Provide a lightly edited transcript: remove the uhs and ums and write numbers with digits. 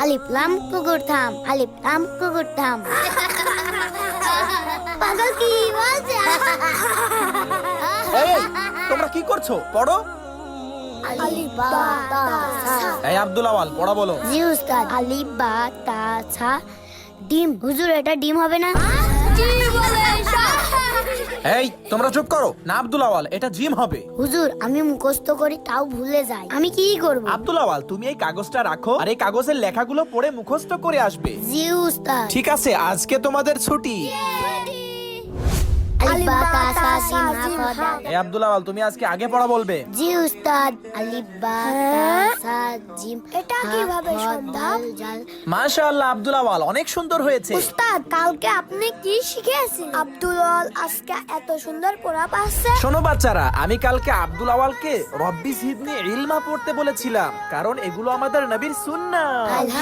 আলিফ লাম কুকুর থাম, আলিফ লাম কুকুর থাম। পাগল কি বলছে? এই তোমরা কি করছো? পড়ো। আলিফ বা তা সা। এই আব্দুল আওয়াল পড়া বলো। জি উস্তাদ। আলিফ বা তা সা ডিম। হুজুর এটা ডিম হবে না? জি বলে। এই তোমরা চুপ করো না। আব্দুল আওয়াল এটা জিম হবে। হুজুর আমি মুখস্থ করি তাও ভুলে যাই, আমি কি করব? আব্দুল আওয়াল তুমি এই কাগজটা রাখো আর এই কাগজের লেখাগুলো পড়ে মুখস্থ করে আসবে। জি উস্তাদ। ঠিক আছে, আজকে তোমাদের ছুটি। আলিফ বা তা সা জিম হা খ দাল। এই আব্দুল আওয়াল তুমি আজকে আগে পড়া বলবে। জি উস্তাদ। আলিফ বা তা সা জিম। এটা কিভাবে সম্ভব? মাশাআল্লাহ আব্দুল আওয়াল অনেক সুন্দর হয়েছে। উস্তাদ কালকে আপনি কি শিখিয়েছেন? আব্দুল আজকে এত সুন্দর পড়া পাচ্ছে। শোনো বাচ্চারা, আমি কালকে আব্দুল আওয়ালকে রব্বি জিদনি ইলমা পড়তে বলেছিলাম, কারণ এগুলো আমাদের নবীর সুন্নাহ।